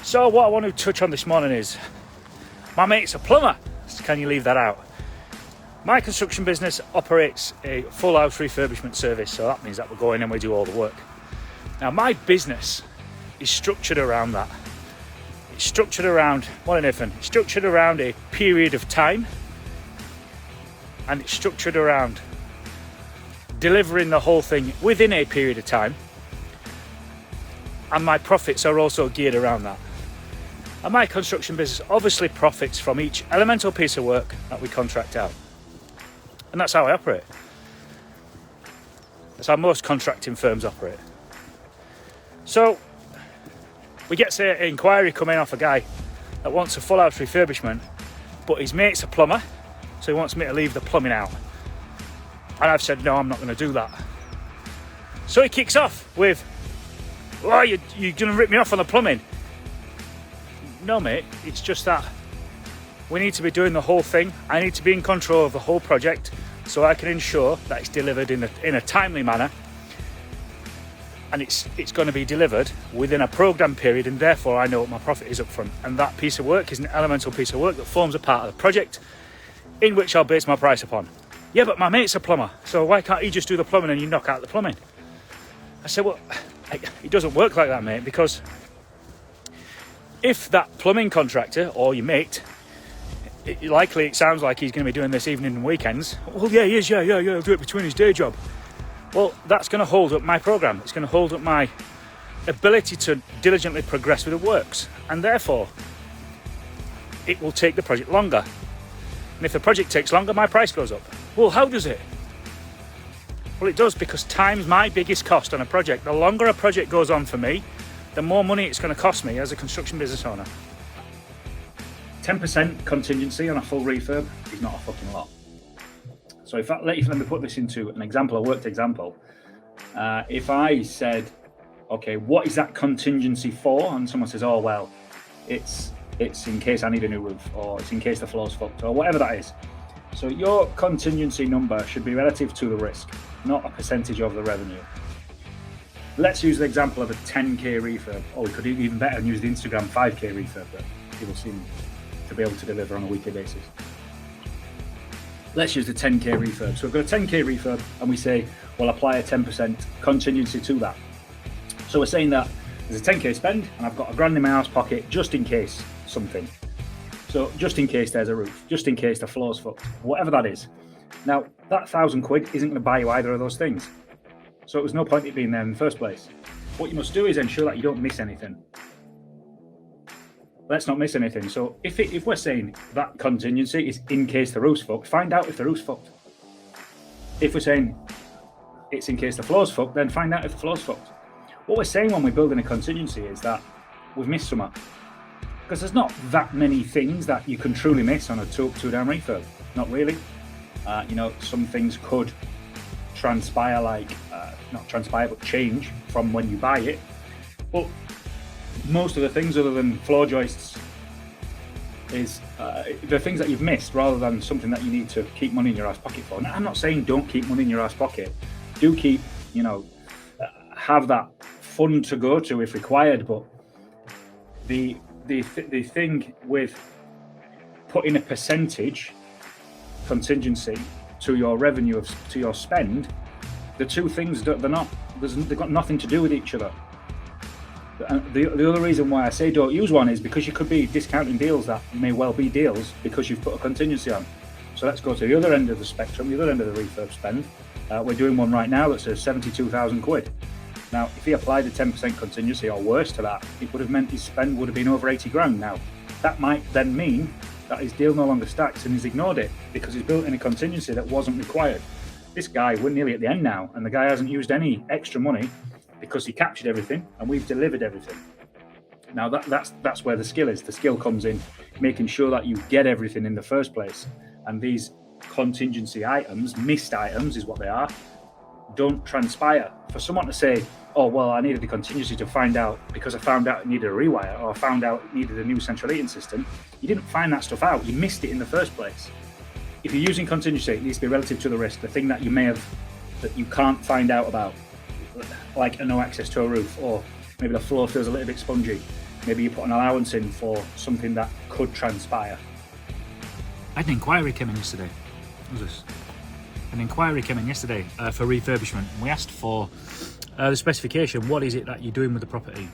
So what I want to touch on this morning is, my mate's a plumber. So can you leave that out? My construction business operates a full house refurbishment service, so that means that we go in and we do all the work. Now my business is structured around that. It's structured around, it's structured around a period of time, and it's structured around delivering the whole thing within a period of time, and my profits are also geared around that. And my construction business obviously profits from each elemental piece of work that we contract out. And that's how I operate. That's how most contracting firms operate. So we get, say, an inquiry coming off a guy that wants a full house refurbishment, but his mate's a plumber, so he wants me to leave the plumbing out. And I've said, no, I'm not going to do that. So he kicks off with, oh, you're going to rip me off on the plumbing. No, mate, it's just that we need to be doing the whole thing. I need to be in control of the whole project so I can ensure that it's delivered in a timely manner, and it's going to be delivered within a programmed period, and therefore I know what my profit is up front. And that piece of work is an elemental piece of work that forms a part of the project in which I'll base my price upon. Yeah, but my mate's a plumber, so why can't he just do the plumbing and you knock out the plumbing? I said, well, it doesn't work like that, mate, because if that plumbing contractor or your mate, it sounds like he's going to be doing this evening and weekends. Well, yeah, he is, yeah, he'll do it between his day job. Well, that's going to hold up my program. It's going to hold up my ability to diligently progress with the works, and therefore it will take the project longer. And if the project takes longer, my price goes up. Well, how does it? Well, it does because time's my biggest cost on a project. The longer a project goes on for me, the more money it's going to cost me as a construction business owner. 10% contingency on a full refurb is not a fucking lot. So let me put this into an example, a worked example. If I said, okay, what is that contingency for? And someone says, oh, well, it's in case I need a new roof, or it's in case the floor's fucked, or whatever that is. So your contingency number should be relative to the risk, not a percentage of the revenue. Let's use the example of a 10k refurb, or we could even better and use the Instagram 5k refurb that people seem to be able to deliver on a weekly basis. Let's use the 10k refurb. So we've got a 10k refurb and we say, we'll apply a 10% contingency to that. So we're saying that there's a 10k spend and I've got £1,000 in my house pocket just in case something. So just in case there's a roof, just in case the floor's fucked, whatever that is. Now that £1,000 isn't going to buy you either of those things. So there's no point in it being there in the first place. What you must do is ensure that you don't miss anything. Let's not miss anything. So if we're saying that contingency is in case the roof's fucked, find out if the roof's fucked. If we're saying it's in case the floor's fucked, then find out if the floor's fucked. What we're saying when we're building a contingency is that we've missed something. Because there's not that many things that you can truly miss on a two-down refurb. Not really. Some things could transpire, not transpire, but change from when you buy it. But most of the things other than floor joists is the things that you've missed rather than something that you need to keep money in your ass pocket for. Now, I'm not saying don't keep money in your ass pocket. Do keep, have that fund to go to if required, but the thing with putting a percentage contingency to your revenue, to your spend, the two things, they've got nothing to do with each other. The other reason why I say don't use one is because you could be discounting deals that may well be deals because you've put a contingency on. So let's go to the other end of the spectrum, the other end of the refurb spend. We're doing one right now that's £72,000. Now, if he applied a 10% contingency or worse to that, it would have meant his spend would have been over 80 grand. Now, that might then mean that his deal no longer stacks and he's ignored it because he's built in a contingency that wasn't required. This guy, we're nearly at the end now, and the guy hasn't used any extra money because he captured everything and we've delivered everything. Now that's where the skill is. The skill comes in making sure that you get everything in the first place. And these contingency items, missed items is what they are, don't transpire. For someone to say, oh, well, I needed a contingency to find out because I found out it needed a rewire or I found out it needed a new central heating system, you didn't find that stuff out. You missed it in the first place. If you're using contingency, it needs to be relative to the risk, the thing that you can't find out about, like no access to a roof, or maybe the floor feels a little bit spongy. Maybe you put an allowance in for something that could transpire. I had an inquiry came in yesterday. What was this? An inquiry came in yesterday for refurbishment. We asked for the specification. What is it that you're doing with the property?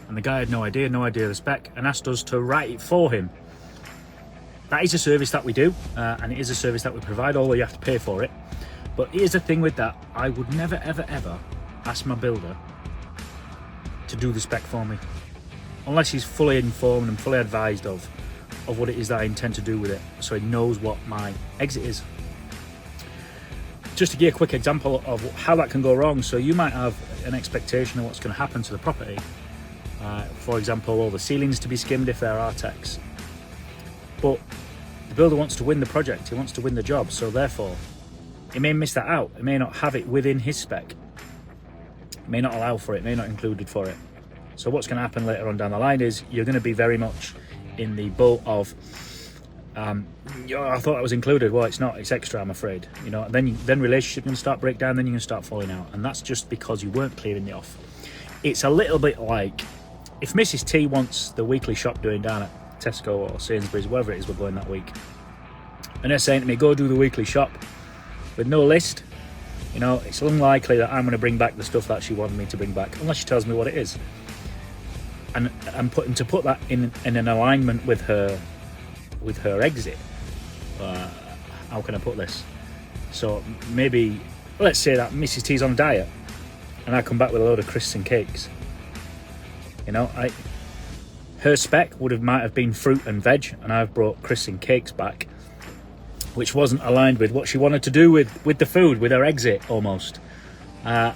And the guy had no idea of the spec, and asked us to write it for him. That is a service that we do, and it is a service that we provide, although you have to pay for it. But here's the thing with that: I would never, ever, ever ask my builder to do the spec for me, unless he's fully informed and fully advised of what it is that I intend to do with it, so he knows what my exit is. Just to give a quick example of how that can go wrong. So you might have an expectation of what's going to happen to the property. For example, all the ceilings to be skimmed if they're Artex. But the builder wants to win the project, he wants to win the job, so therefore he may miss that out. He may not have it within his spec. He may not allow for it, may not include it for it. So what's going to happen later on down the line is you're going to be very much in the boat of I thought that was included. Well, it's not, it's extra, I'm afraid. You know, then relationship can start break down, then you can start falling out, and that's just because you weren't clearing the off. It's a little bit like if Mrs. T wants the weekly shop doing down at Tesco or Sainsbury's, wherever it is we're going that week, and they're saying to me, go do the weekly shop with no list, you know, it's unlikely that I'm going to bring back the stuff that she wanted me to bring back, unless she tells me what it is. And I'm to put that in an alignment with her exit. How can I put this? So maybe, let's say that Mrs. T's on a diet, and I come back with a load of crisps and cakes. You know, her spec might have been fruit and veg, and I've brought crisps and cakes back, which wasn't aligned with what she wanted to do with the food, with her exit almost. That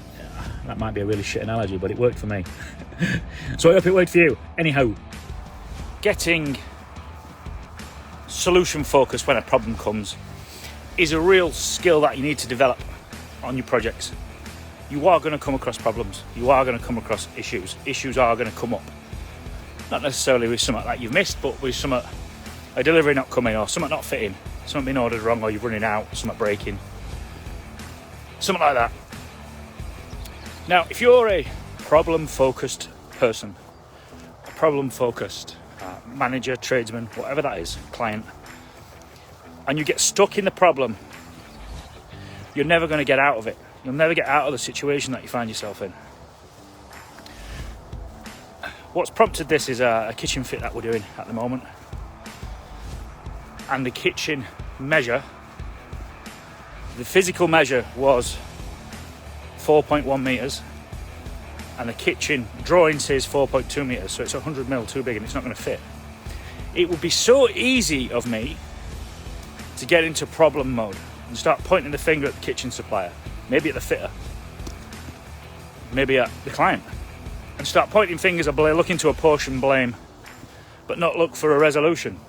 might be a really shit analogy, but it worked for me. So I hope it worked for you. Anyhow, getting solution focused when a problem comes is a real skill that you need to develop on your projects. You are going to come across problems. You are going to come across issues. Issues are going to come up. Not necessarily with something that you've missed, but with something, a delivery not coming, or something not fitting, something being ordered wrong, or you're running out, something breaking, something like that. Now, if you're a problem-focused person, a problem-focused manager, tradesman, whatever that is, client, and you get stuck in the problem, you're never going to get out of it. You'll never get out of the situation that you find yourself in. What's prompted this is a kitchen fit that we're doing at the moment, and the kitchen measure, the physical measure was 4.1 metres, and the kitchen drawing says 4.2 metres, so it's 100mm too big and it's not going to fit. It would be so easy of me to get into problem mode and start pointing the finger at the kitchen supplier, maybe at the fitter, maybe at the client, and start pointing fingers at blame, looking to apportion blame, but not look for a resolution.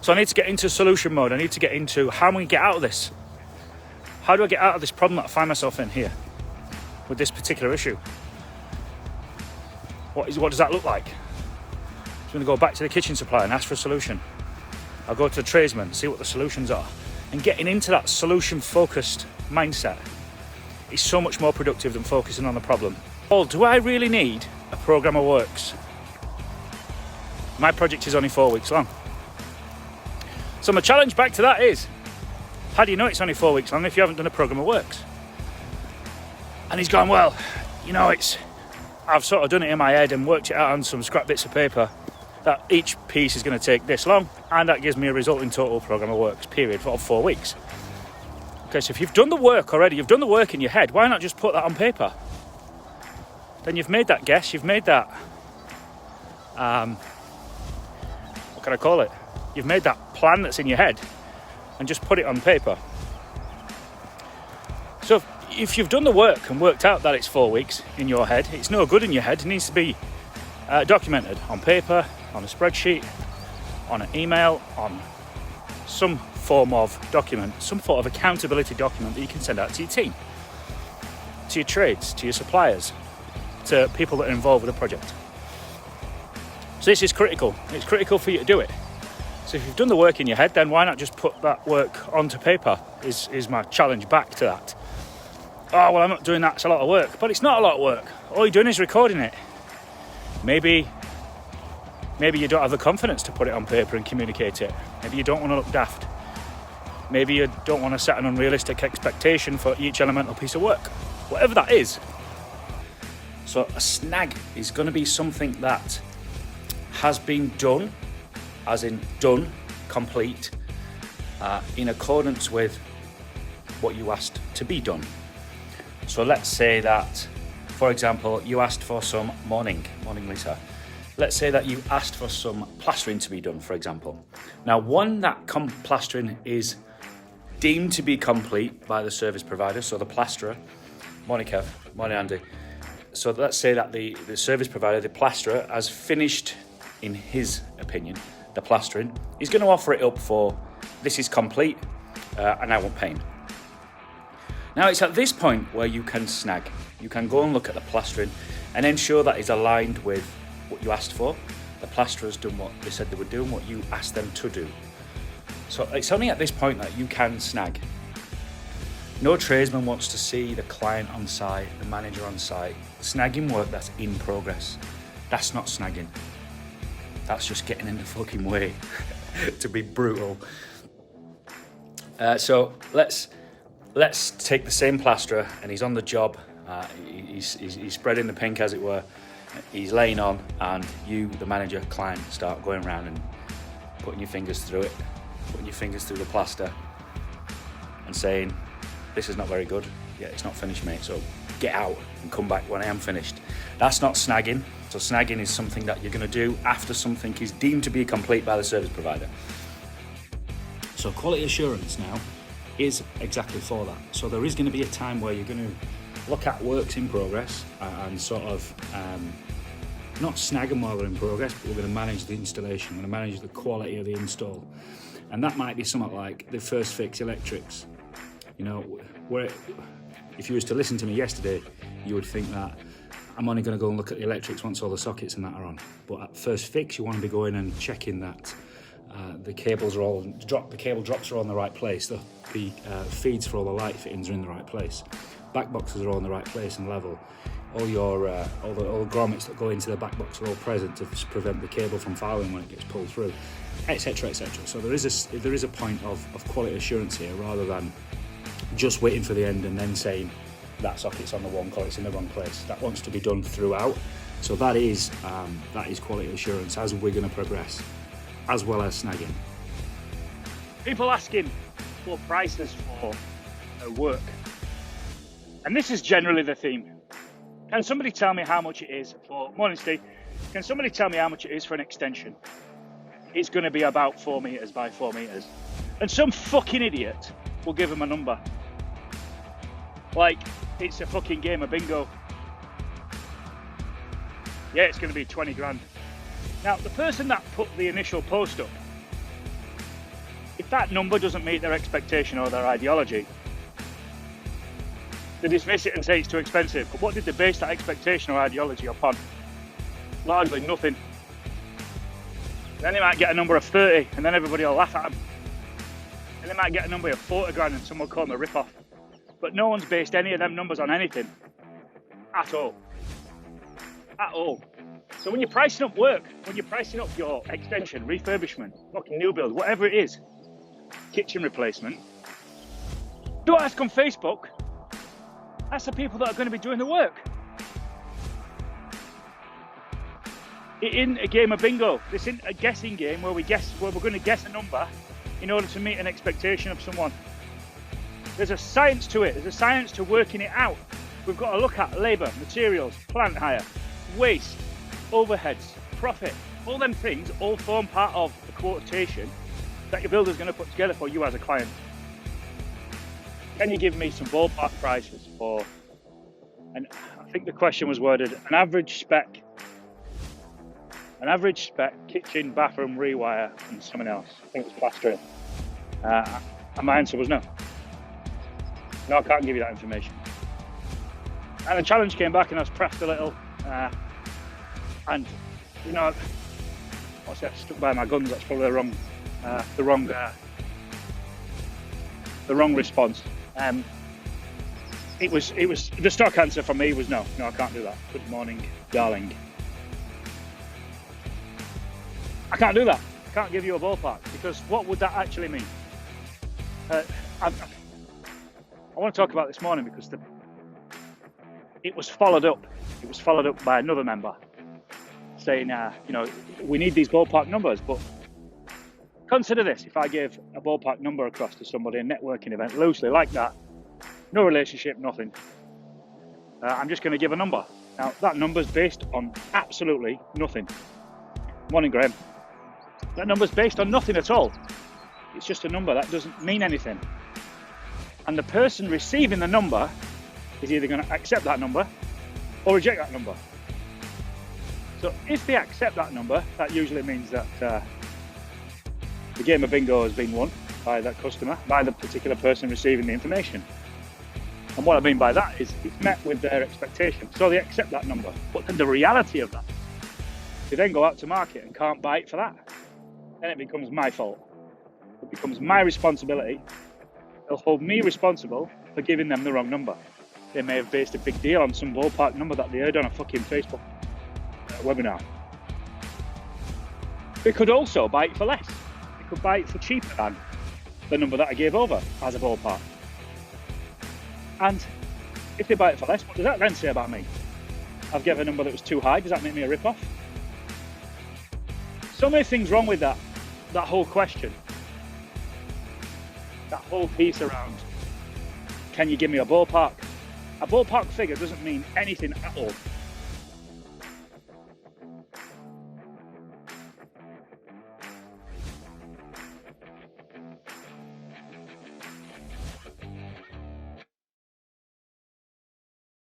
So I need to get into solution mode. I need to get into how am I going to get out of this? How do I get out of this problem that I find myself in here with this particular issue? What does that look like? I'm going to go back to the kitchen supplier and ask for a solution. I'll go to the tradesman, see what the solutions are. And getting into that solution-focused mindset is so much more productive than focusing on the problem. Oh, do I really need a program of works? My project is only 4 weeks long. So my challenge back to that is, how do you know it's only 4 weeks long if you haven't done a program of works? And he's gone, well, you know, I've sort of done it in my head and worked it out on some scrap bits of paper that each piece is going to take this long, and that gives me a resulting total program of works period of 4 weeks. Okay, so if you've done the work already, you've done the work in your head, why not just put that on paper? Then you've made that guess, you've made that, what can I call it? You've made that plan that's in your head and just put it on paper. So if you've done the work and worked out that it's 4 weeks in your head, it's no good in your head, it needs to be documented on paper, on a spreadsheet, on an email, on some form of document, some sort of accountability document that you can send out to your team, to your trades, to your suppliers, to people that are involved with the project. So this is critical. It's critical for you to do it. So if you've done the work in your head, then why not just put that work onto paper is my challenge back to that. Oh, well, I'm not doing that, it's a lot of work. But it's not a lot of work. All you're doing is recording it. Maybe you don't have the confidence to put it on paper and communicate it. Maybe you don't want to look daft. Maybe you don't want to set an unrealistic expectation for each elemental piece of work. Whatever that is. So a snag is going to be something that has been done, as in done, complete, in accordance with what you asked to be done. So let's say that, for example, you asked for some morning Lisa. Let's say that you asked for some plastering to be done, for example. Now, when that plastering is deemed to be complete by the service provider, so the plasterer, morning Kev, morning Andy. So let's say that the service provider, the plasterer, has finished, in his opinion, the plastering. He's going to offer it up for, this is complete, and I want paying. Now, it's at this point where you can snag. You can go and look at the plastering and ensure that it's aligned with what you asked for. The plasterer's done what they said they would do and what you asked them to do. So it's only at this point that you can snag. No tradesman wants to see the client on site, the manager on site, snagging work that's in progress. That's not snagging. That's just getting in the fucking way, to be brutal. So let's take the same plasterer, and he's on the job. He's spreading the pink, as it were. He's laying on, and you, the manager, client, start going around and putting your fingers through it, putting your fingers through the plaster, and saying, "This is not very good. Yeah, it's not finished, mate. So get out and come back when I am finished." That's not snagging. So snagging is something that you're going to do after something is deemed to be complete by the service provider. So quality assurance now is exactly for that. So there is going to be a time where you're going to look at works in progress and sort of not snag them while they're in progress, but we're going to manage the installation, we're going to manage the quality of the install. And that might be something like the first fix electrics. You know, where if you was to listen to me yesterday, you would think that I'm only going to go and look at the electrics once all the sockets and that are on. But at first fix, you want to be going and checking that the cables are all the cable drops are all in the right place. The feeds for all the light fittings are in the right place. Back boxes are all in the right place and level. All your all the grommets that go into the back box are all present to prevent the cable from fouling when it gets pulled through, etc., etc. So there is a point of quality assurance here, rather than just waiting for the end and then saying that socket's on the one call, it's in the wrong place. That wants to be done throughout. So that is quality assurance as we're going to progress, as well as snagging. People asking for prices for work, and this is generally the theme. Can somebody tell me how much it is for, morning Steve, can somebody tell me how much it is for an extension? It's going to be about 4 meters by 4 meters. And some fucking idiot will give them a number. Like, it's a fucking game of bingo. Yeah, it's going to be 20 grand. Now, the person that put the initial post up, if that number doesn't meet their expectation or their ideology, they dismiss it and say it's too expensive. But what did they base that expectation or ideology upon? Largely nothing. Then they might get a number of 30 and then everybody will laugh at them. And they might get a number of 40 grand and someone will call them a rip-off. But no one's based any of them numbers on anything. At all. At all. So when you're pricing up work, when you're pricing up your extension, refurbishment, fucking new build, whatever it is, kitchen replacement, don't ask on Facebook. That's the people that are going to be doing the work. It isn't a game of bingo. This isn't a guessing game where we're going to guess a number in order to meet an expectation of someone. There's a science to it. There's a science to working it out. We've got to look at labour, materials, plant hire, waste, overheads, profit. All them things all form part of the quotation that your builder's going to put together for you as a client. Can you give me some ballpark prices for, and I think the question was worded, an average spec kitchen, bathroom, rewire, and something else. I think it was plastering. And my answer was no. No, I can't give you that information. And the challenge came back and I was pressed a little. And, you know, what's that, stuck by my guns, that's probably the wrong response. It was the stock answer from me was no, I can't do that. Good morning, darling. I can't do that. I can't give you a ballpark, because what would that actually mean? I want to talk about this morning because it was followed up. It was followed up by another member saying, you know, we need these ballpark numbers, but consider this: if I gave a ballpark number across to somebody, a networking event, loosely like that, no relationship, nothing. I'm just going to give a number. Now, that number's based on absolutely nothing. Morning, Graham. That number's based on nothing at all. It's just a number that doesn't mean anything. And the person receiving the number is either going to accept that number or reject that number. So if they accept that number, that usually means that the game of bingo has been won by that customer, by the particular person receiving the information. And what I mean by that is it's met with their expectation. So they accept that number. But then the reality of that, they then go out to market and can't buy it for that. Then it becomes my fault. It becomes my responsibility. They'll hold me responsible for giving them the wrong number. They may have based a big deal on some ballpark number that they heard on a fucking Facebook webinar. They could also buy it for less. They could buy it for cheaper than the number that I gave over as a ballpark. And if they buy it for less, what does that then say about me? I've given a number that was too high. Does that make me a rip-off? So many things wrong with that whole question. That whole piece around, can you give me a ballpark? A ballpark figure doesn't mean anything at all.